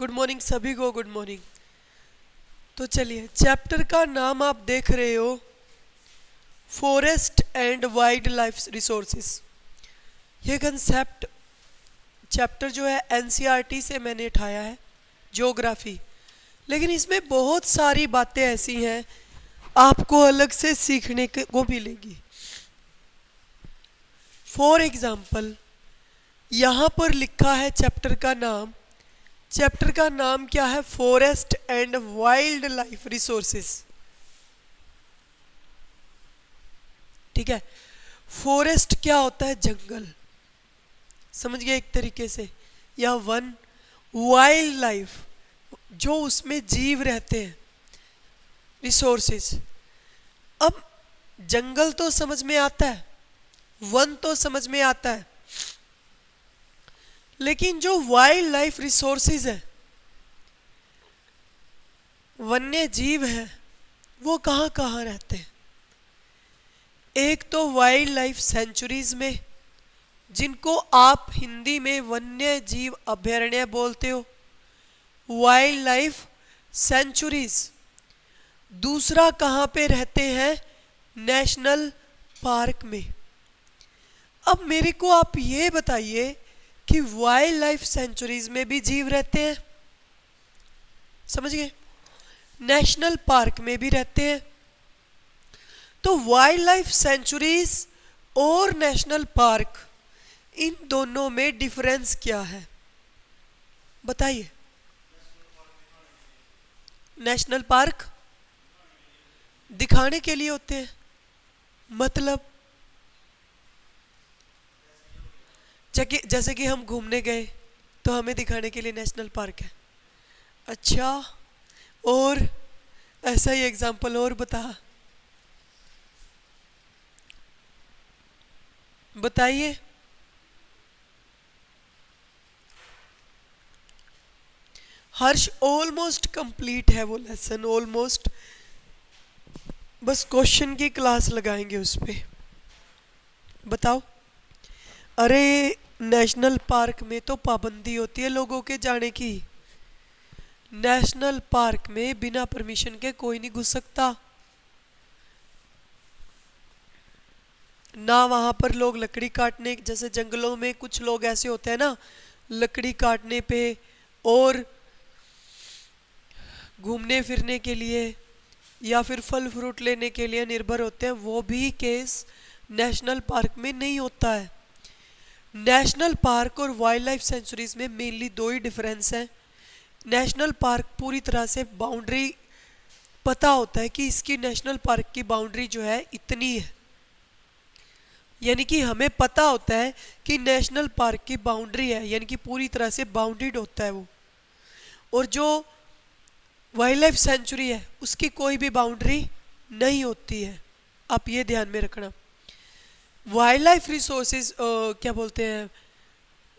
Good morning सभी को, good morning. तो चलिए, चैप्टर का नाम आप देख रहे हो, forest and wild life resources. ये कंसेप्ट चैप्टर जो है एनसीईआरटी से मैंने उठाया है, ज्योग्राफी। लेकिन इसमें बहुत सारी बातें ऐसी हैं आपको अलग से सीखने को मिलेगी। फॉर एग्जाम्पल, यहाँ पर लिखा है चैप्टर का नाम। चैप्टर का नाम क्या है? Forest and wild life resources. ठीक है। फॉरेस्ट क्या होता है? जंगल, समझ गए एक तरीके से, या वन। वाइल्ड लाइफ, जो उसमें जीव रहते हैं, रिसोर्सेस। अब जंगल तो समझ में आता है, वन तो समझ में आता है, लेकिन जो वाइल्ड लाइफ रिसोर्सेज है, वन्य जीव है, वो कहाँ कहाँ रहते हैं? एक तो वाइल्ड लाइफ सेंचुरीज में, जिनको आप हिंदी में वन्य जीव अभयारण्य बोलते हो, वाइल्ड लाइफ सेंचुरीज। दूसरा कहाँ पे रहते हैं? नेशनल पार्क में। अब मेरे को आप ये बताइए कि वाइल्ड लाइफ सेंचुरीज में भी जीव रहते हैं, समझ गए, नेशनल पार्क में भी रहते हैं। तो वाइल्ड लाइफ सेंचुरीज और नेशनल पार्क, इन दोनों में डिफरेंस क्या है बताइए। नेशनल पार्क दिखाने के लिए होते हैं, मतलब जैसे कि हम घूमने गए तो हमें दिखाने के लिए नेशनल पार्क है। अच्छा, और ऐसा ही एग्जांपल और बताइए। हर्ष ऑलमोस्ट कंप्लीट है वो लेसन, ऑलमोस्ट। बस क्वेश्चन की क्लास लगाएंगे उस पे। बताओ। अरे, नेशनल पार्क में तो पाबंदी होती है लोगों के जाने की। नेशनल पार्क में बिना परमिशन के कोई नहीं घुस सकता ना। वहां पर लोग लकड़ी काटने, जैसे जंगलों में कुछ लोग ऐसे होते हैं ना, लकड़ी काटने पे और घूमने फिरने के लिए या फिर फल फ्रूट लेने के लिए निर्भर होते हैं, वो भी केस नेशनल पार्क में नहीं होता है। नेशनल पार्क और वाइल्ड लाइफ सेंचुरीज में मेनली दो ही डिफरेंस है। नेशनल पार्क पूरी तरह से बाउंड्री पता होता है कि इसकी नेशनल पार्क की बाउंड्री जो है इतनी है, यानी कि हमें पता होता है कि नेशनल पार्क की बाउंड्री है, यानी कि पूरी तरह से बाउंडेड होता है वो। और जो वाइल्ड लाइफ सेंचुरी है, उसकी कोई भी बाउंड्री नहीं होती है। आप ये ध्यान में रखना। वाइल्ड लाइफ रिसोर्सेज क्या बोलते हैं,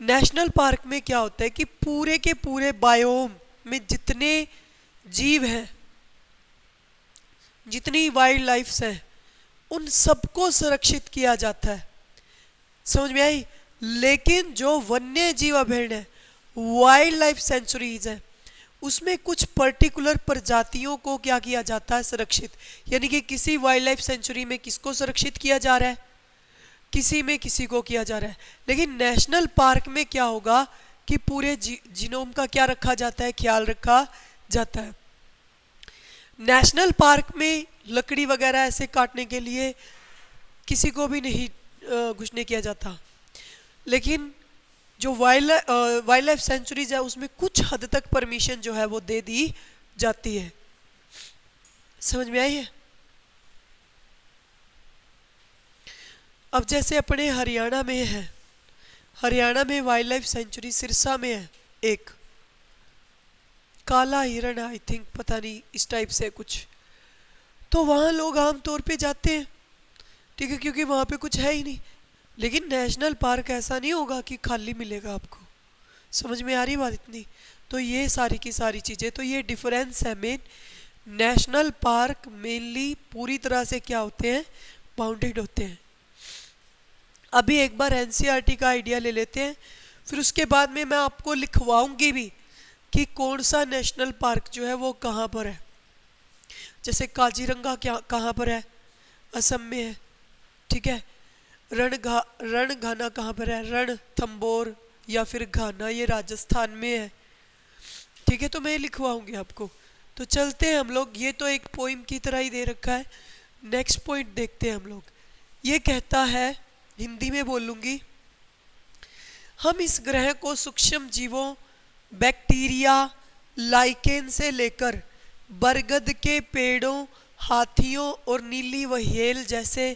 नेशनल पार्क में क्या होता है कि पूरे के पूरे बायोम में जितने जीव हैं, जितनी वाइल्ड लाइफ्स हैं, उन सबको संरक्षित किया जाता है। समझ में आई? लेकिन जो वन्य जीव अभयारण्य है, वाइल्ड लाइफ सेंचुरीज है, उसमें कुछ पर्टिकुलर प्रजातियों को क्या किया जाता है? संरक्षित। यानी कि किसी वाइल्ड लाइफ सेंचुरी में किसको संरक्षित किया जा रहा है? किसी में किसी को किया जा रहा है। लेकिन नेशनल पार्क में क्या होगा कि पूरे जीनोम का क्या रखा जाता है? ख्याल रखा जाता है। नेशनल पार्क में लकड़ी वगैरह ऐसे काटने के लिए किसी को भी नहीं घुसने किया जाता। लेकिन जो वाइल्ड लाइफ सेंचुरीज है, उसमें कुछ हद तक परमिशन जो है वो दे दी जाती है। समझ में आई है? अब जैसे अपने हरियाणा में है, हरियाणा में वाइल्ड लाइफ सेंचुरी सिरसा में है एक, काला हिरण, आई थिंक, पता नहीं, इस टाइप से कुछ। तो वहाँ लोग आमतौर पे जाते हैं, ठीक है, क्योंकि वहाँ पे कुछ है ही नहीं। लेकिन नेशनल पार्क ऐसा नहीं होगा कि खाली मिलेगा आपको। समझ में आ रही बात इतनी? तो ये सारी की सारी चीज़ें, तो ये डिफरेंस है मेन। नेशनल पार्क मेनली पूरी तरह से क्या होते हैं? बाउंडेड होते हैं। अभी एक बार एनसीईआरटी का आइडिया ले लेते हैं, फिर उसके बाद में मैं आपको लिखवाऊंगी भी कि कौन सा नेशनल पार्क जो है वो कहाँ पर है। जैसे काजीरंगा क्या कहाँ पर है, असम में है, ठीक है। रणघाना कहाँ पर है, रणथंबोर या फिर घाना, ये राजस्थान में है, ठीक है। तो मैं लिखवाऊंगी आपको। तो चलते हैं हम लोग, ये तो एक पोइम की तरह ही दे रखा है। नेक्स्ट पॉइंट देखते हैं हम लोग। ये कहता है, हिंदी में बोलूंगी, हम इस ग्रह को सूक्ष्म जीवों, बैक्टीरिया, लाइकेन से लेकर बरगद के पेड़ों, हाथियों और नीली व्हेल जैसे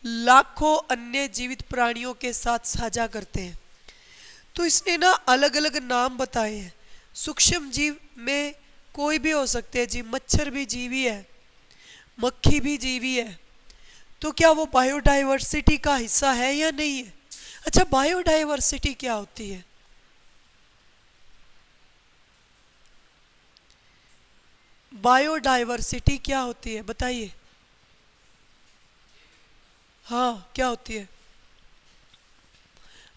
लाखों अन्य जीवित प्राणियों के साथ साझा करते हैं। तो इसने ना अलग अलग नाम बताए हैं। सूक्ष्म जीव में कोई भी हो सकते हैं जी, मच्छर भी जीवी है, मक्खी भी जीवी है। तो क्या वो बायोडाइवर्सिटी का हिस्सा है या नहीं है? अच्छा, बायोडाइवर्सिटी क्या होती है? बायोडाइवर्सिटी क्या होती है बताइए। हाँ, क्या होती है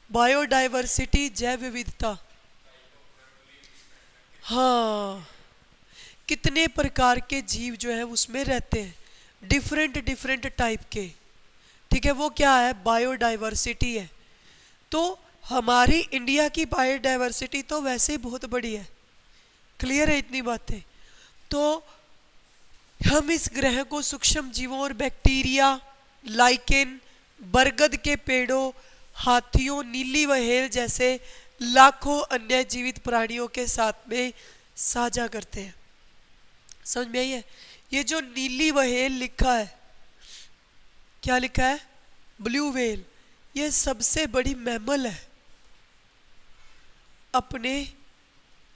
बायोडाइवर्सिटी? जैव विविधता। हाँ, कितने प्रकार के जीव जो है उसमें रहते हैं, डिफरेंट डिफरेंट टाइप के, ठीक है। वो क्या है, बायोडाइवर्सिटी है। तो हमारी इंडिया की बायोडाइवर्सिटी तो वैसे ही बहुत बड़ी है, क्लियर है इतनी बातें। तो हम इस ग्रह को सूक्ष्म जीवों और बैक्टीरिया, लाइकेन, बरगद के पेड़ों, हाथियों, नीली व्हेल जैसे लाखों अन्य जीवित प्राणियों के साथ में साझा करते हैं। समझ में आई है? ये जो नीली व्हेल लिखा है, क्या लिखा है, ब्लू व्हेल, ये सबसे बड़ी मैमल है अपने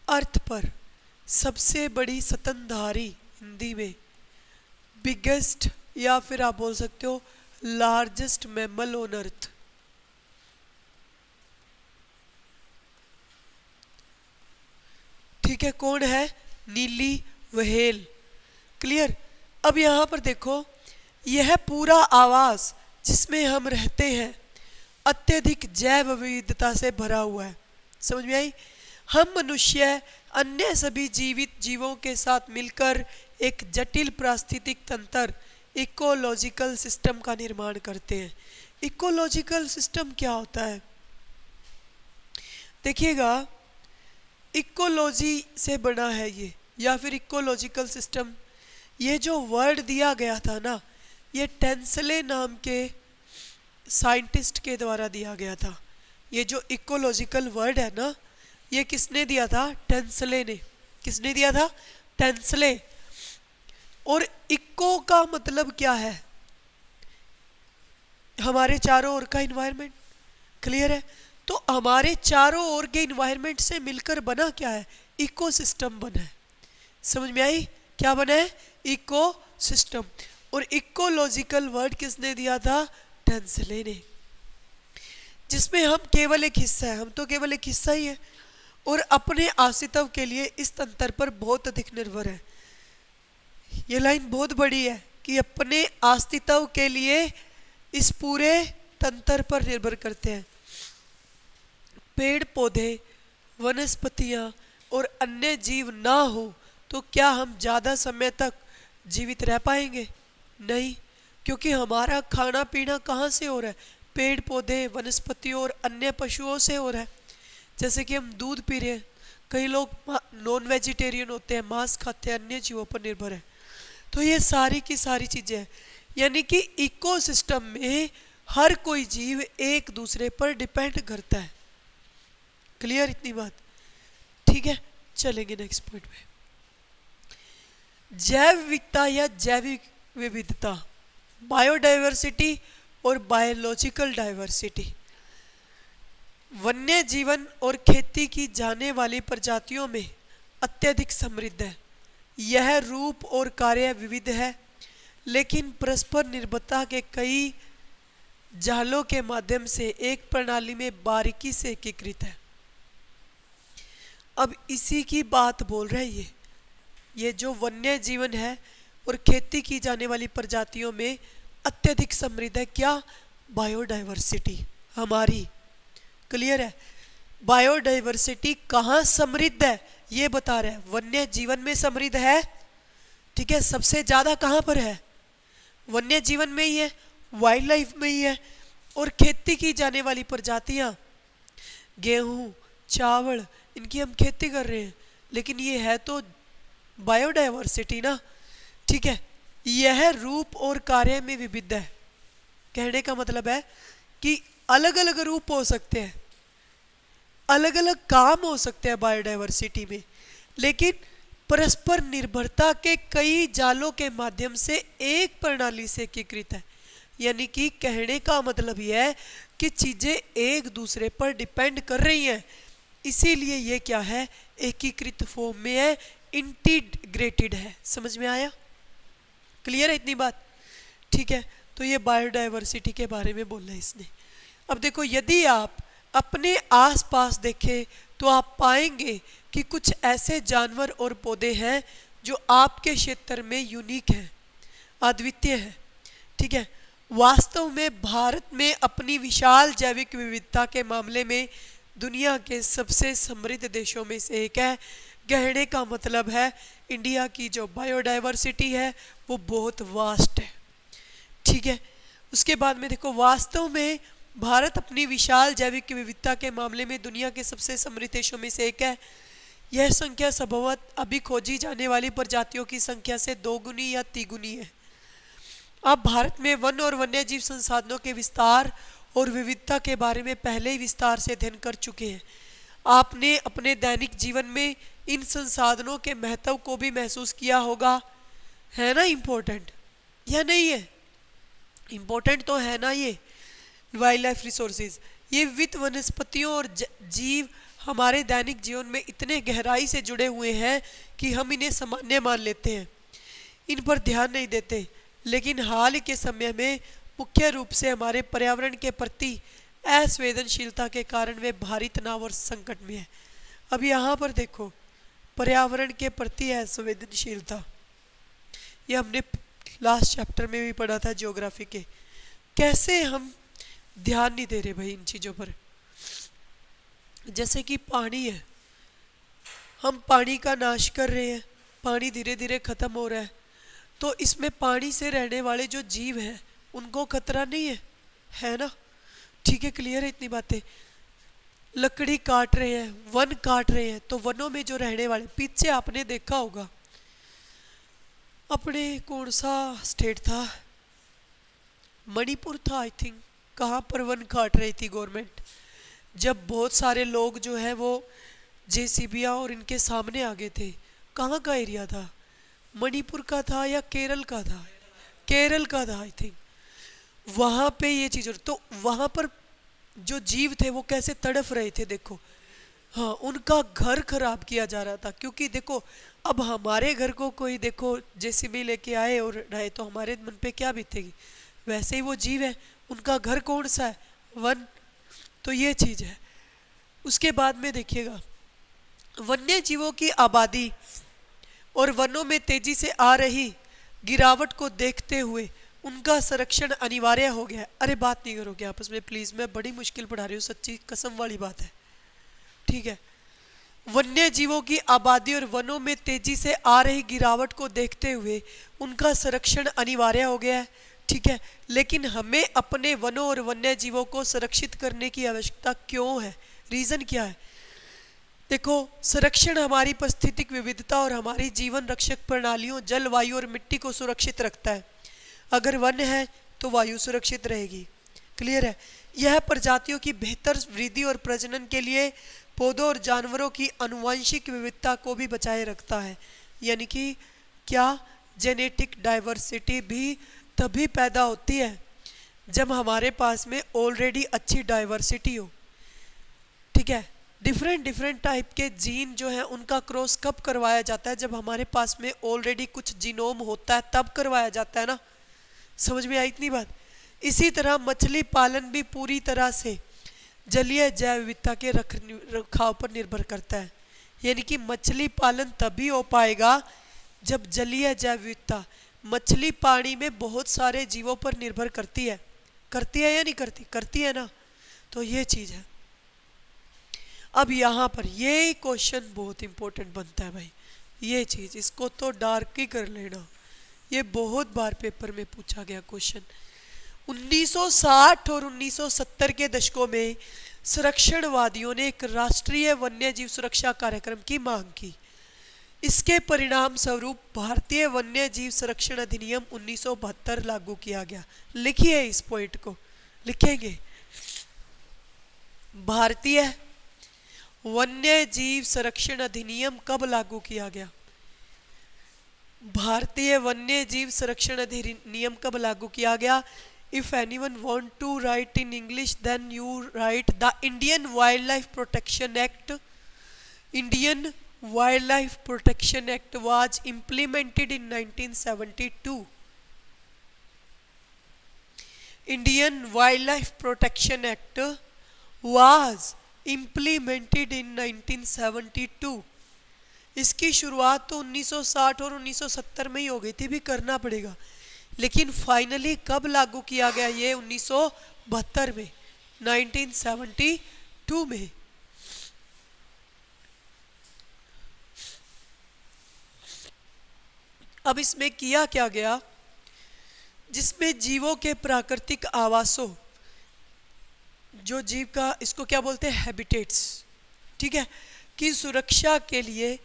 अर्थ पर, सबसे बड़ी स्तनधारी, हिंदी में बिगेस्ट, या फिर आप बोल सकते हो लार्जेस्ट मैमल ऑन अर्थ। ठीक है, कौन है, नीली व्हेल, क्लियर। अब यहां पर देखो, यह पूरा आवास जिसमें हम रहते हैं अत्यधिक जैव विविधता से भरा हुआ है। समझ में आई? हम मनुष्य अन्य सभी जीवित जीवों के साथ मिलकर एक जटिल पारिस्थितिक तंत्र, इकोलॉजिकल सिस्टम का निर्माण करते हैं। इकोलॉजिकल सिस्टम क्या होता है? देखिएगा, इकोलॉजी से बना है ये, या फिर इकोलॉजिकल सिस्टम। ये जो वर्ड दिया गया था ना, ये टेंसले नाम के साइंटिस्ट के द्वारा दिया गया था। ये जो इकोलॉजिकल वर्ड है ना, ये किसने दिया था? टेंसले ने। किसने दिया था? टेंसले। और इको का मतलब क्या है? हमारे चारों ओर का इन्वायरमेंट, क्लियर है। तो हमारे चारों ओर के इन्वायरमेंट से मिलकर बना क्या है? इकोसिस्टम बना है। समझ में आई? क्या बना है? इकोसिस्टम। और इकोलॉजिकल वर्ड किसने दिया था? टेंसले ने। जिसमें हम केवल एक हिस्सा है, हम तो केवल एक हिस्सा ही है, और अपने अस्तित्व के लिए इस तंत्र पर बहुत अधिक निर्भर है। ये लाइन बहुत बड़ी है कि अपने अस्तित्व के लिए इस पूरे तंत्र पर निर्भर करते हैं। पेड़ पौधे, वनस्पतियां और अन्य जीव ना हो तो क्या हम ज़्यादा समय तक जीवित रह पाएंगे? नहीं, क्योंकि हमारा खाना पीना कहाँ से हो रहा है? पेड़ पौधे, वनस्पतियों और अन्य पशुओं से हो रहा है। जैसे कि हम दूध पी रहे हैं, कई लोग नॉन वेजिटेरियन होते हैं, मांस खाते हैं, अन्य जीवों पर निर्भर है। तो ये सारी की सारी चीज़ें हैं, यानी कि इकोसिस्टम में हर कोई जीव एक दूसरे पर डिपेंड करता है। क्लियर इतनी बात? ठीक है, चलेंगे नेक्स्ट पॉइंट में। जैव विविधता या जैविक विविधता, बायोडाइवर्सिटी और बायोलॉजिकल डाइवर्सिटी। वन्य जीवन और खेती की जाने वाली प्रजातियों में अत्यधिक समृद्ध है। यह रूप और कार्य विविध है, लेकिन परस्पर निर्भरता के कई जालों के माध्यम से एक प्रणाली में बारीकी से एकीकृत है। अब इसी की बात बोल रहे हैं ये जो वन्य जीवन है और खेती की जाने वाली प्रजातियों में अत्यधिक समृद्ध है। क्या? बायोडाइवर्सिटी हमारी, क्लियर है। बायोडाइवर्सिटी कहाँ समृद्ध है? ये बता रहा है वन्य जीवन में समृद्ध है। ठीक है, सबसे ज्यादा कहाँ पर है? वन्य जीवन में ही है, वाइल्ड लाइफ में ही है। और खेती की जाने वाली प्रजातियां, गेहूं, चावल, इनकी हम खेती कर रहे हैं, लेकिन ये है तो बायोडायवर्सिटी ना। ठीक है, यह रूप और कार्य में विविध है। कहने का मतलब है कि अलग अलग रूप हो सकते हैं, अलग अलग काम हो सकते हैं बायोडायवर्सिटी में, लेकिन परस्पर निर्भरता के कई जालों के माध्यम से एक प्रणाली से एकीकृत है। यानी कि कहने का मतलब यह है कि चीजें एक दूसरे पर डिपेंड कर रही हैं, इसीलिए ये क्या है? एकीकृत फॉर्म में है, इंटीग्रेटेड है। समझ में आया? क्लियर है इतनी बात? ठीक है, तो ये बायोडायवर्सिटी के बारे में बोला है इसने। अब देखो, यदि आप अपने आसपास देखें तो आप पाएंगे कि कुछ ऐसे जानवर और पौधे हैं जो आपके क्षेत्र में यूनिक हैं, अद्वितीय हैं। ठीक है, वास्तव में भारत में अपनी विशाल जैविक विविधता के मामले में दुनिया के सबसे समृद्ध देशों में से एक है। कहने का मतलब है इंडिया की जो बायोडायवर्सिटी है वो बहुत वास्ट है। ठीक है, उसके बाद में देखो, वास्तव में भारत अपनी विशाल जैविक विविधता के मामले में दुनिया के सबसे समृद्ध देशों में से एक है। यह संख्या संभवतः अभी खोजी जाने वाली प्रजातियों की संख्या से 2 गुनी या 3 गुनी है। आप भारत में वन और वन्य जीव संसाधनों के विस्तार और विविधता के बारे में पहले ही विस्तार से अध्ययन कर चुके हैं। आपने अपने दैनिक जीवन में इन संसाधनों के महत्व को भी महसूस किया होगा, है ना? इम्पोर्टेंट या नहीं है? इम्पोर्टेंट तो है ना ये वाइल्ड लाइफ रिसोर्सेज। ये विविध वनस्पतियों और जीव हमारे दैनिक जीवन में इतने गहराई से जुड़े हुए हैं कि हम इन्हें सामान्य मान लेते हैं, इन पर ध्यान नहीं देते। लेकिन हाल ही के समय में मुख्य रूप से हमारे पर्यावरण के प्रति असंवेदनशीलता के कारण वे भारी तनाव और संकट में है। अब यहाँ पर देखो, पर्यावरण के प्रति असंवेदनशीलता, ये हमने लास्ट चैप्टर में भी पढ़ा था ज्योग्राफी के। कैसे हम ध्यान नहीं दे रहे भाई इन चीज़ों पर। जैसे कि पानी है, हम पानी का नाश कर रहे हैं, पानी धीरे धीरे खत्म हो रहा है, तो इसमें पानी से रहने वाले जो जीव हैं उनको खतरा नहीं है, है ना? ठीक है, क्लियर है इतनी बातें। लकड़ी काट रहे हैं, वन काट रहे हैं, तो वनों में जो रहने वाले, पीछे आपने देखा होगा अपने कौन सा स्टेट था, मणिपुर था आई थिंक, कहाँ पर वन काट रही थी गवर्नमेंट, जब बहुत सारे लोग जो है वो जेसीबिया और इनके सामने आ गए थे। कहाँ का एरिया था? मणिपुर का था या केरल का था? केरल का था आई थिंक। वहाँ पे ये चीज़, तो वहाँ पर जो जीव थे वो कैसे तड़फ रहे थे देखो। हाँ, उनका घर खराब किया जा रहा था, क्योंकि देखो अब हमारे घर को कोई देखो जेसीबी लेके आए और रहे तो हमारे मन पे क्या बीतेगी। वैसे ही वो जीव है, उनका घर कौन सा है? वन। तो ये चीज़ है। उसके बाद में देखिएगा, वन्य जीवों की आबादी और वनों में तेजी से आ रही गिरावट को देखते हुए उनका संरक्षण अनिवार्य हो गया है। अरे बात नहीं करोगे आपस में प्लीज, मैं बड़ी मुश्किल पढ़ा रही हूँ, सच्ची कसम वाली बात है। ठीक है, वन्य जीवों की आबादी और वनों में तेजी से आ रही गिरावट को देखते हुए उनका संरक्षण अनिवार्य हो गया है। ठीक है, लेकिन हमें अपने वनों और वन्य जीवों को संरक्षित करने की आवश्यकता क्यों है? रीजन क्या है? देखो, संरक्षण हमारी पारिस्थितिक विविधता और हमारी जीवन रक्षक प्रणालियों, जल, वायु और मिट्टी को सुरक्षित रखता है। अगर वन है तो वायु सुरक्षित रहेगी। क्लियर है? यह प्रजातियों की बेहतर वृद्धि और प्रजनन के लिए पौधों और जानवरों की आनुवंशिक विविधता को भी बचाए रखता है। यानी कि क्या? जेनेटिक डाइवर्सिटी भी तभी पैदा होती है जब हमारे पास में ऑलरेडी अच्छी डाइवर्सिटी हो। ठीक है, डिफरेंट टाइप के जीन जो है उनका क्रॉस कब करवाया जाता है? जब हमारे पास में ऑलरेडी कुछ जीनोम होता है तब करवाया जाता है ना। समझ में आई इतनी बात? इसी तरह मछली पालन भी पूरी तरह से जलीय जैव विविधता के रखाव पर निर्भर करता है। यानी कि मछली पालन तभी हो पाएगा जब जलीय जैव विविधता, मछली पानी में बहुत सारे जीवों पर निर्भर करती है या नहीं करती? करती है ना। तो ये चीज है। अब यहाँ पर ये क्वेश्चन बहुत इंपॉर्टेंट बनता है भाई, ये चीज इसको तो डार्क ही कर लेना, ये बहुत बार पेपर में पूछा गया क्वेश्चन। 1960 और 1970 के दशकों में संरक्षणवादियों ने एक राष्ट्रीय वन्य जीव सुरक्षा कार्यक्रम की मांग की। इसके परिणाम स्वरूप भारतीय वन्य जीव संरक्षण अधिनियम 1972 लागू किया गया। लिखिए इस पॉइंट को, लिखेंगे भारतीय वन्य जीव संरक्षण अधिनियम कब लागू किया गया? भारतीय वन्य जीव संरक्षण अधिनियम कब लागू किया गया? If anyone want to write in English, then you write the Indian Wildlife Protection Act. Indian Wildlife Protection Act was implemented in 1972. Indian Wildlife Protection Act was implemented in 1972. इसकी शुरुआत तो 1960 और 1970 में ही हो गई थी, भी करना पड़ेगा, लेकिन फाइनली कब लागू किया गया? ये 1972 में, 1972 में। अब इसमें किया क्या गया? जिसमें जीवों के प्राकृतिक आवासों, जो जीव का, इसको क्या बोलते हैं, हैबिटेट्स, ठीक है, की सुरक्षा के लिए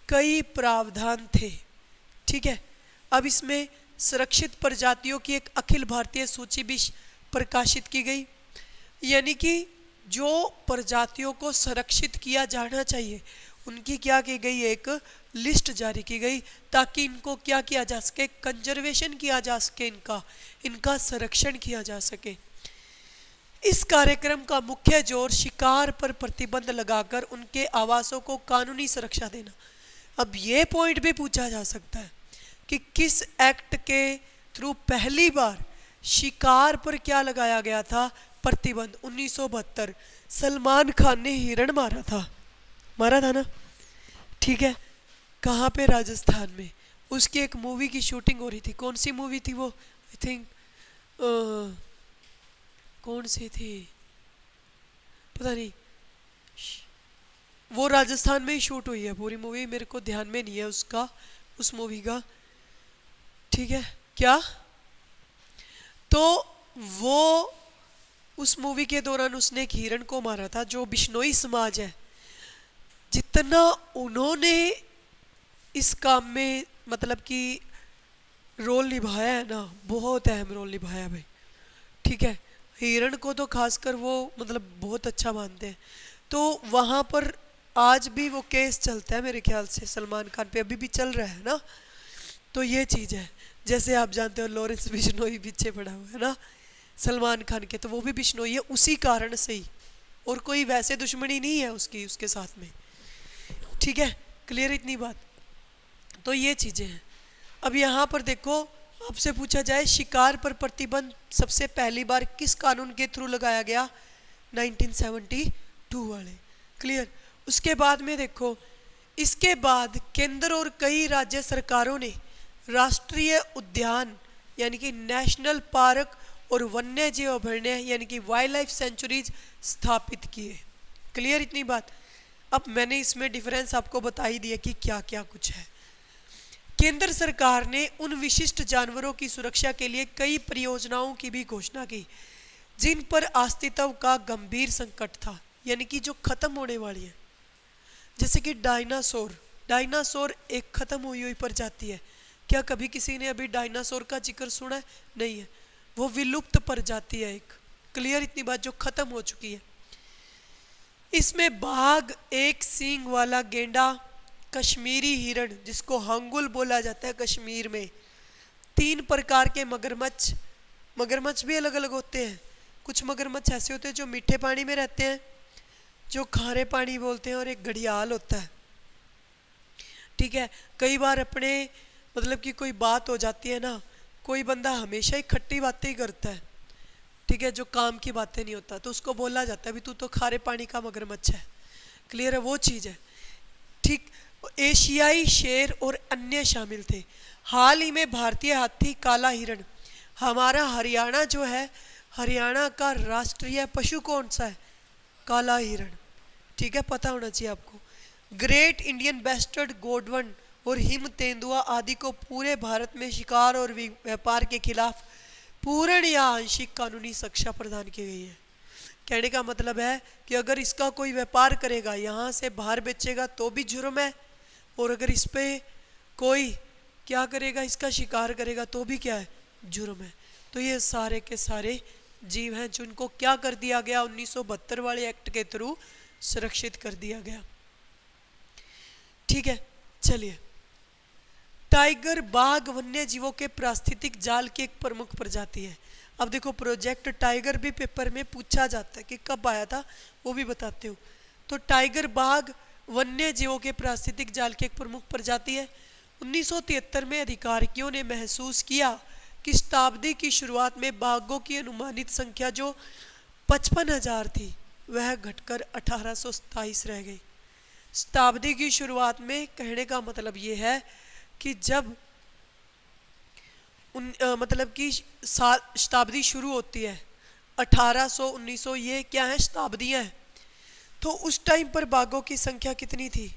कई प्रावधान थे, ठीक है। अब इसमें सुरक्षित प्रजातियों की एक अखिल भारतीय सूची भी प्रकाशित की गई, यानी कि जो प्रजातियों को संरक्षित किया जाना चाहिए उनकी क्या की गई, एक लिस्ट जारी की गई, ताकि इनको क्या किया जा सके, कंजर्वेशन किया जा सके, इनका संरक्षण किया जा सके। इस कार्यक्रम का मुख्य जोर शिकार पर प्रतिबंध लगाकर उनके आवासों को कानूनी सुरक्षा देना। अब ये पॉइंट भी पूछा जा सकता है कि किस एक्ट के थ्रू पहली बार शिकार पर क्या लगाया गया था, प्रतिबंध? 1972। सलमान खान ने हिरण मारा था ना, ठीक है। कहाँ पे? राजस्थान में। उसकी एक मूवी की शूटिंग हो रही थी। कौन सी मूवी थी वो? आई थिंक कौन सी थी पता नहीं, वो राजस्थान में ही शूट हुई है पूरी मूवी, मेरे को ध्यान में नहीं है उस मूवी का, ठीक है क्या। तो वो उस मूवी के दौरान उसने एक हिरण को मारा था। जो बिश्नोई समाज है, जितना उन्होंने इस काम में मतलब कि रोल निभाया है ना, बहुत अहम रोल निभाया भाई, ठीक है। हिरण को तो खासकर वो मतलब बहुत अच्छा मानते हैं। तो वहाँ पर आज भी वो केस चलता है मेरे ख्याल से, सलमान खान पे अभी भी चल रहा है ना। तो ये चीज़ है, जैसे आप जानते हो लॉरेंस बिश्नोई पीछे पड़ा हुआ है ना सलमान खान के, तो वो भी बिश्नोई है उसी कारण से ही, और कोई वैसे दुश्मनी नहीं है उसके साथ में, ठीक है। क्लियर इतनी बात? तो ये चीज़ें हैं। अब यहाँ पर देखो, आपसे पूछा जाए शिकार पर प्रतिबंध सबसे पहली बार किस कानून के थ्रू लगाया गया? 1972 वाले। क्लियर? उसके बाद में देखो, इसके बाद केंद्र और कई राज्य सरकारों ने राष्ट्रीय उद्यान यानी कि नेशनल पार्क और वन्य जीव अभयारण्य यानी कि वाइल्ड लाइफ सेंचुरीज स्थापित किए। क्लियर इतनी बात? अब मैंने इसमें डिफरेंस आपको बता ही दिया कि क्या क्या कुछ है। केंद्र सरकार ने उन विशिष्ट जानवरों की सुरक्षा के लिए कई परियोजनाओं की भी घोषणा की जिन पर अस्तित्व का गंभीर संकट था, यानी कि जो खत्म होने वाली है। जैसे कि डायनासोर एक खत्म हुई प्रजाति है। क्या कभी किसी ने अभी डायनासोर का जिक्र सुना है? नहीं है, वो विलुप्त प्रजाति है एक। क्लियर इतनी बात? जो खत्म हो चुकी है। इसमें बाघ, एक सींग वाला गेंडा, कश्मीरी हिरण जिसको हंगुल बोला जाता है कश्मीर में, 3 प्रकार के मगरमच्छ भी अलग अलग होते हैं। कुछ मगरमच्छ ऐसे होते हैं जो मीठे पानी में रहते हैं, जो खारे पानी बोलते हैं, और एक घड़ियाल होता है, ठीक है। कई बार अपने मतलब कि कोई बात हो जाती है ना, कोई बंदा हमेशा ही खट्टी बातें ही करता है, ठीक है, जो काम की बातें नहीं होता, तो उसको बोला जाता है भी तू तो खारे पानी का मगरमच्छ है। क्लियर है? वो चीज़ है, ठीक। एशियाई शेर और अन्य शामिल थे। हाल ही में भारतीय हाथी, काला हिरण, हमारा हरियाणा जो है, हरियाणा का राष्ट्रीय पशु कौन सा है? काला हिरण, ठीक है, पता होना चाहिए आपको। ग्रेट इंडियन बेस्टर्ड गोडवन और हिम तेंदुआ आदि को पूरे भारत में शिकार और व्यापार के खिलाफ पूर्ण या आंशिक कानूनी शिक्षा प्रदान की गई है। कहने का मतलब है कि अगर इसका कोई व्यापार करेगा, यहाँ से बाहर बेचेगा तो भी जुर्म है, और अगर इस पे कोई क्या करेगा, इसका शिकार करेगा तो भी क्या है, जुर्म है। तो ये सारे के सारे जीव हैं जिनको क्या कर दिया गया, 1972 वाले एक्ट के थ्रू सुरक्षित कर दिया गया। ठीक है, चलिए। टाइगर बाघ वन्य जीवों के पारिस्थितिक जाल की एक प्रमुख प्रजाति है। अब देखो, प्रोजेक्ट टाइगर भी पेपर में पूछा जाता है कि कब आया था, वो भी बताते हो। तो टाइगर बाघ वन्य जीवों के पारिस्थितिक जाल की एक प्रमुख प्रजाति है। 1973 में अधिकारियों ने महसूस किया कि शताब्दी की शुरुआत में बाघों की अनुमानित संख्या जो 55,000 थी वह घटकर 1827 रह गई। शताब्दी की शुरुआत में कहने का मतलब ये है कि जब मतलब कि शताब्दी शुरू होती है 1800 1900, ये क्या है, शताब्दियां हैं। तो उस टाइम पर बाघों की संख्या कितनी थी?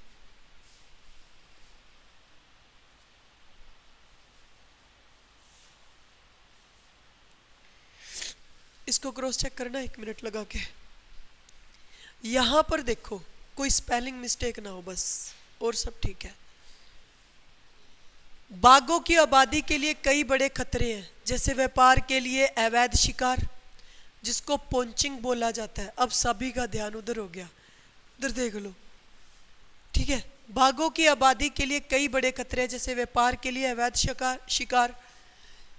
इसको क्रॉस चेक करना 1 मिनट लगा के। यहां पर देखो कोई स्पेलिंग मिस्टेक ना हो बस, और सब ठीक है। बाघों की आबादी के लिए कई बड़े खतरे हैं, जैसे व्यापार के लिए अवैध शिकार जिसको पोंचिंग बोला जाता है। अब सभी का ध्यान उधर हो गया, उधर देख लो। ठीक है, बाघों की आबादी के लिए कई बड़े खतरे हैं, जैसे व्यापार के लिए अवैध शिकार,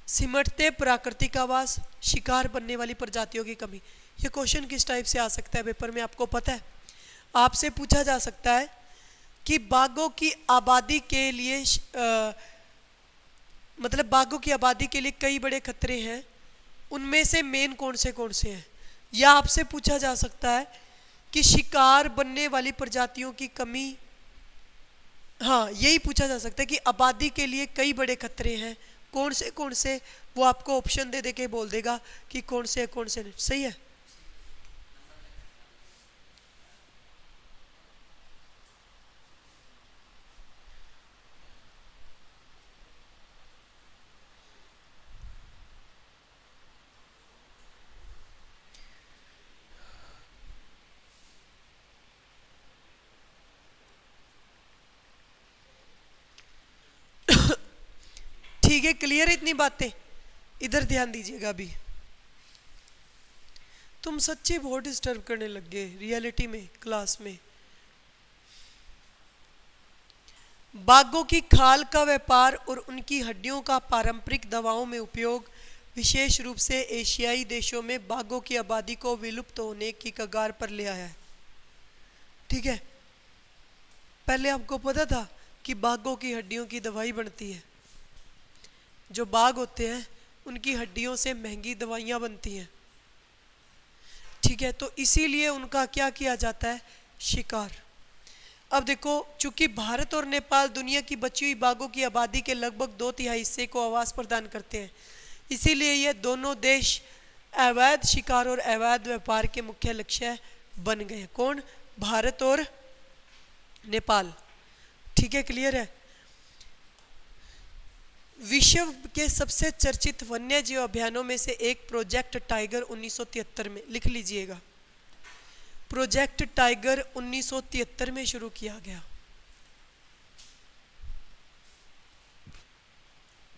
सिमटते प्राकृतिक आवास, शिकार बनने वाली प्रजातियों की कमी। ये क्वेश्चन किस टाइप से आ सकता है पेपर में, आपको पता है? आपसे पूछा जा सकता है कि बाघों की आबादी के लिए मतलब बाघों की आबादी के लिए कई बड़े खतरे हैं, उनमें से मेन कौन से हैं। या आपसे पूछा जा सकता है कि शिकार बनने वाली प्रजातियों की कमी। हाँ, यही पूछा जा सकता है कि आबादी के लिए कई बड़े खतरे हैं, कौन से, वो आपको ऑप्शन दे दे के बोल देगा कि कौन से नहीं। सही है। ठीक है, क्लियर है इतनी बातें? इधर ध्यान दीजिएगा। अभी तुम सच्ची बहुत डिस्टर्ब करने लग गए रियलिटी में, क्लास में। बाघों की खाल का व्यापार और उनकी हड्डियों का पारंपरिक दवाओं में उपयोग विशेष रूप से एशियाई देशों में बाघों की आबादी को विलुप्त होने की कगार पर ले आया है। ठीक है, पहले आपको पता था कि बाघों की हड्डियों की दवाई बनती है, जो बाघ होते हैं उनकी हड्डियों से महंगी दवाइयाँ बनती हैं। ठीक है, तो इसीलिए उनका क्या किया जाता है, शिकार। अब देखो, चूंकि भारत और नेपाल दुनिया की बची हुई बाघों की आबादी के लगभग 2/3 हिस्से को आवास प्रदान करते हैं, इसीलिए ये दोनों देश अवैध शिकार और अवैध व्यापार के मुख्य लक्ष्य बन गए। कौन? भारत और नेपाल। ठीक है, क्लियर है। विश्व के सबसे चर्चित वन्य जीव अभियानों में से एक प्रोजेक्ट टाइगर 1973 में, लिख लीजिएगा, प्रोजेक्ट टाइगर 1973 में शुरू किया गया।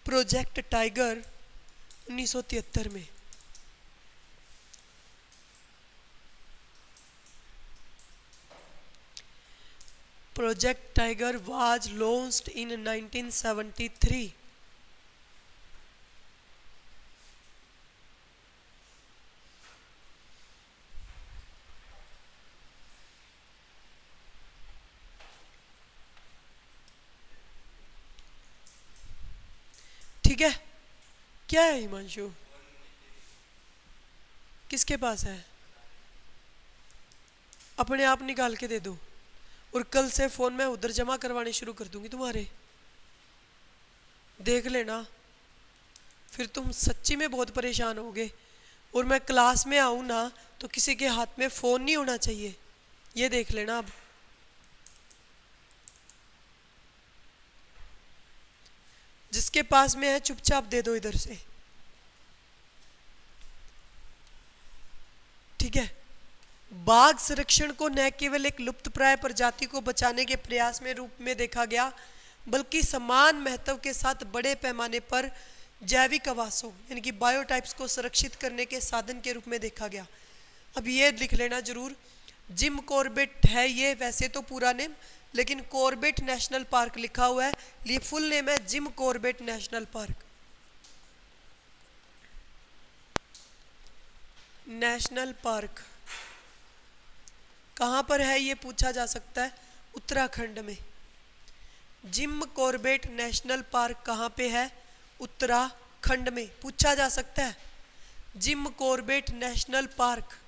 प्रोजेक्ट टाइगर 1973 में। Project tiger was launched in 1973। ठीक है, क्या है हिमांशु, किसके पास है? अपने आप निकाल के दे दो, और कल से फोन में उधर जमा करवाने शुरू कर दूंगी तुम्हारे, देख लेना। फिर तुम सच्ची में बहुत परेशान होगे। और मैं क्लास में आऊँ ना तो किसी के हाथ में फ़ोन नहीं होना चाहिए, ये देख लेना अब। जिसके पास में है चुपचाप दे दो इधर से, ठीक है। बाघ संरक्षण को न केवल एक लुप्तप्राय प्रजाति को बचाने के प्रयास में रूप में देखा गया, बल्कि समान महत्व के साथ बड़े पैमाने पर जैविक आवासों यानी कि बायोटाइप्स को संरक्षित करने के साधन के रूप में देखा गया। अब ये लिख लेना जरूर, जिम कॉर्बेट है ये वैसे तो पूरा नेम, लेकिन कॉर्बेट नेशनल पार्क लिखा हुआ है, ये फुल नेम है Jim Corbett national park. National park कहाँ पर है ये पूछा जा सकता है, उत्तराखंड में। जिम कॉर्बेट नेशनल पार्क कहाँ पे है, उत्तराखंड में, पूछा जा सकता है। Jim Corbett national park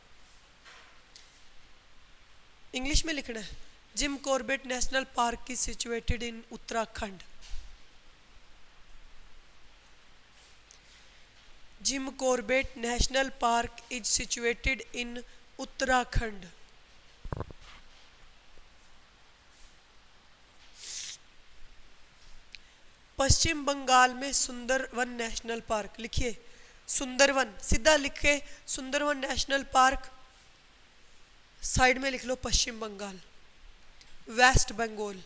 English में लिखना है, Jim Corbett national park is situated in Uttarakhand. Jim Corbett national park is situated in Uttarakhand. Paschim Bangal में सुंदरवन नेशनल पार्क, लिखिए सुंदरवन, सीधा लिखे सुंदरवन नेशनल पार्क, साइड में लिख लो पश्चिम बंगाल, वेस्ट बंगाल।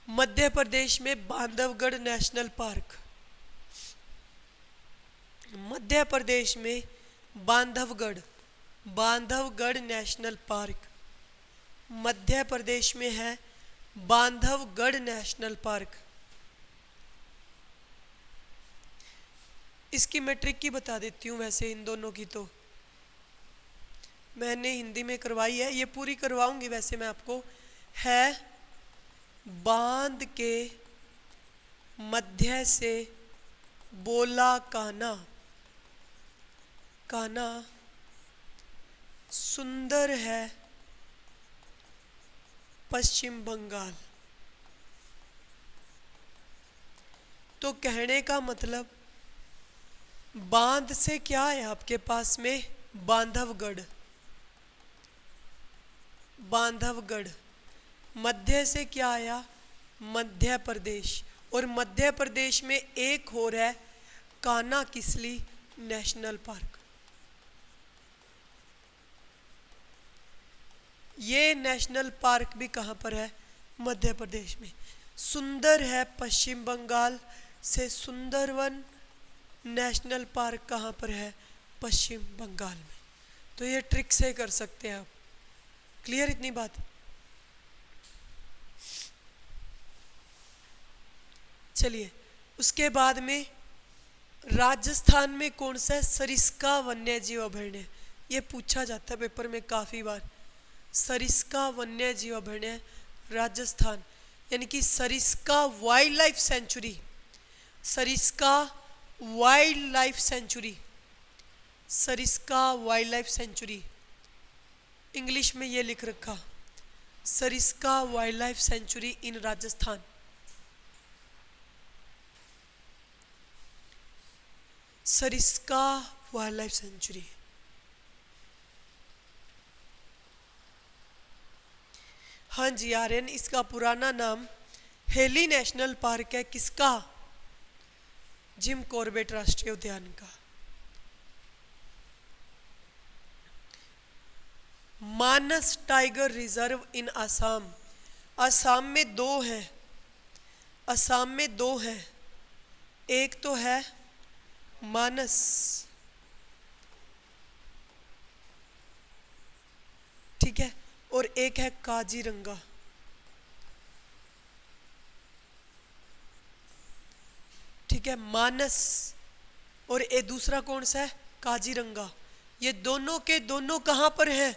मध्य प्रदेश में बांधवगढ़ नेशनल पार्क, मध्य प्रदेश में बांधवगढ़, बांधवगढ़ नेशनल पार्क मध्य प्रदेश में है, बांधवगढ़ नेशनल पार्क। इसकी मैट्रिक की बता देती हूँ, वैसे इन दोनों की तो मैंने हिंदी में करवाई है, ये पूरी करवाऊंगी वैसे मैं आपको। है बांध के मध्य से बोला काना, काना सुंदर है पश्चिम बंगाल। तो कहने का मतलब बांध से क्या है आपके पास में, बांधवगढ़, बांधवगढ़। मध्य से क्या आया, मध्य प्रदेश, और मध्य प्रदेश में एक और है कान्हा किसली नेशनल पार्क। ये नेशनल पार्क भी कहाँ पर है, मध्य प्रदेश में। सुंदर है पश्चिम बंगाल से सुंदरवन नेशनल पार्क कहाँ पर है, पश्चिम बंगाल में। तो ये ट्रिक से कर सकते हैं आप। क्लियर इतनी बात। चलिए उसके बाद में राजस्थान में कौन सा है, सरिस्का वन्य जीव अभयारण्य। ये पूछा जाता है पेपर में काफी बार। सरिस्का वन्य जीव अभयारण्य राजस्थान, यानी कि Sariska wildlife sanctuary, Sariska wildlife sanctuary, Sariska wildlife sanctuary. English में ये लिख रखा, Sariska wildlife sanctuary in Rajasthan. Sariska wildlife sanctuary. हाँ जी आर्यन, इसका पुराना नाम हेली नेशनल पार्क है। किसका, जिम कॉर्बेट राष्ट्रीय उद्यान का। Manas tiger reserve in Assam, Assam में दो है, असम में दो है। एक तो है मानस, ठीक है, और एक है काजीरंगा। ठीक है, मानस और ये दूसरा कौन सा है, काजीरंगा। ये दोनों के दोनों कहाँ पर हैं,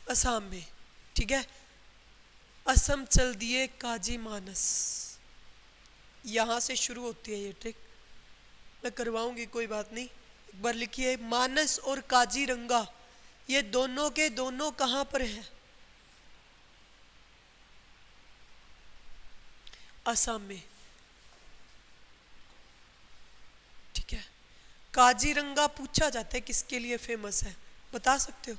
असम में। ठीक है, असम चल दिए काजी मानस, यहाँ से शुरू होती है ये ट्रिक। मैं करवाऊंगी, कोई बात नहीं। एक बार लिखिए, मानस और काजीरंगा ये दोनों के दोनों कहाँ पर हैं, असम में। ठीक है, काजीरंगा पूछा जाता है किसके लिए फेमस है, बता सकते हो?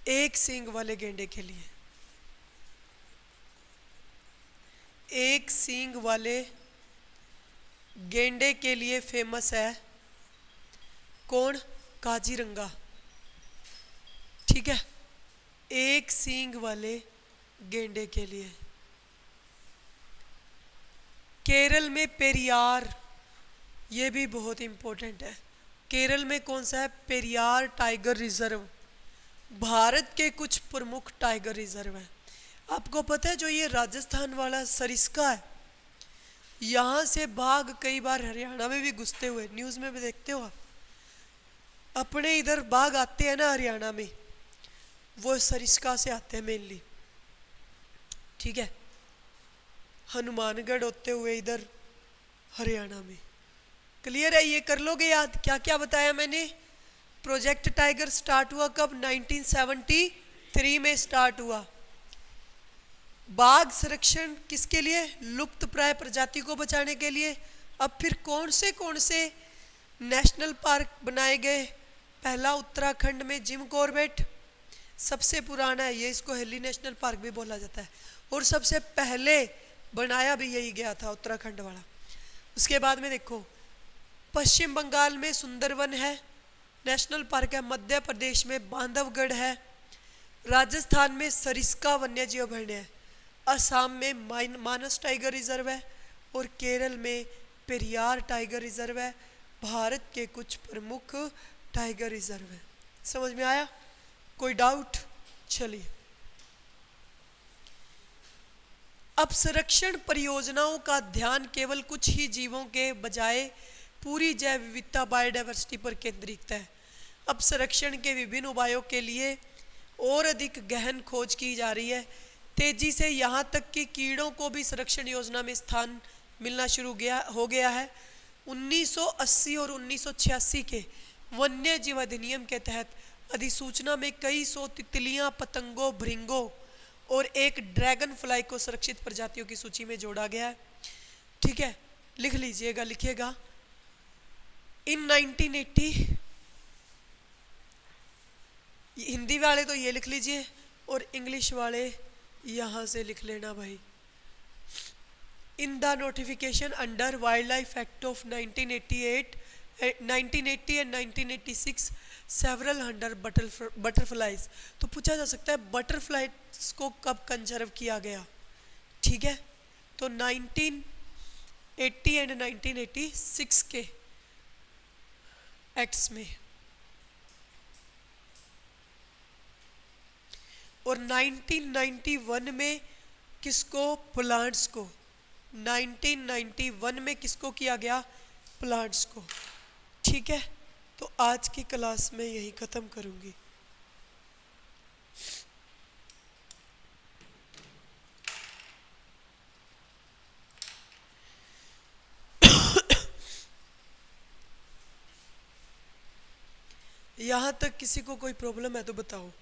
एक सींग वाले गेंडे के लिए। एक सींग वाले गेंडे के लिए फेमस है कौन? काजीरंगा। ठीक है, एक सींग वाले गेंडे के लिए। केरल में पेरियार, ये भी बहुत इंपॉर्टेंट है। केरल में कौन सा है? पेरियार टाइगर रिजर्व, भारत के कुछ प्रमुख टाइगर रिजर्व हैं। आपको पता है जो ये राजस्थान वाला सरिस्का है, यहाँ से बाघ कई बार हरियाणा में भी घुसते हुए न्यूज़ में भी देखते हो आप। अपने इधर बाघ आते हैं ना हरियाणा में, वो सरिस्का से आते हैं मेनली। ठीक है, हनुमानगढ़ होते हुए इधर हरियाणा में। क्लियर है? ये कर लोगे याद क्या क्या बताया मैंने? प्रोजेक्ट टाइगर स्टार्ट हुआ कब? 1973 में स्टार्ट हुआ। बाघ संरक्षण किसके लिए? लुप्त प्राय प्रजाति को बचाने के लिए। अब फिर कौन से नेशनल पार्क बनाए गए? पहला उत्तराखंड में जिम कॉर्बेट सबसे पुराना है ये, इसको हिली नेशनल पार्क भी बोला जाता है, और सबसे पहले बनाया भी यही गया था, उत्तराखंड वाला। उसके बाद में देखो, पश्चिम बंगाल में सुंदरवन है, नेशनल पार्क है। मध्य प्रदेश में बांधवगढ़ है। राजस्थान में सरिस्का वन्यजीव अभयारण्य है। असम में मानस टाइगर रिजर्व है, और केरल में पेरियार टाइगर रिजर्व है। भारत के कुछ प्रमुख टाइगर रिजर्व है। समझ में आया? कोई डाउट? चलिए, अब संरक्षण परियोजनाओं का ध्यान केवल कुछ ही जीवों के बजाय पूरी जैव विविधता बायोडायवर्सिटी पर केंद्रित है। अब संरक्षण के विभिन्न उपायों के लिए और अधिक गहन खोज की जा रही है तेजी से, यहाँ तक कि कीड़ों को भी संरक्षण योजना में स्थान मिलना शुरू हो गया है। 1980 और 1986 के वन्य जीव अधिनियम के तहत अधिसूचना में कई सौ तितलियां, पतंगों, भृंगों और एक ड्रैगन फ्लाई को सुरक्षित प्रजातियों की सूची में जोड़ा गया है। ठीक है, लिख लीजिएगा, लिखिएगा। इन 1980, हिंदी वाले तो ये लिख लीजिए और इंग्लिश वाले यहाँ से लिख लेना भाई। In the notification under wild life act of 1980 and 1986 several hander butterflies. तो पूछा जा सकता है बटरफ्लाइज को कब कंजर्व किया गया? ठीक है, तो 1980 एंड 1986 के एक्ट्स में, और 1991 में किसको? प्लांट्स को। 1991 में किसको किया गया? प्लांट्स को। ठीक है, तो आज की क्लास में यही ख़त्म करूँगी। यहाँ तक किसी को कोई प्रॉब्लम है तो बताओ।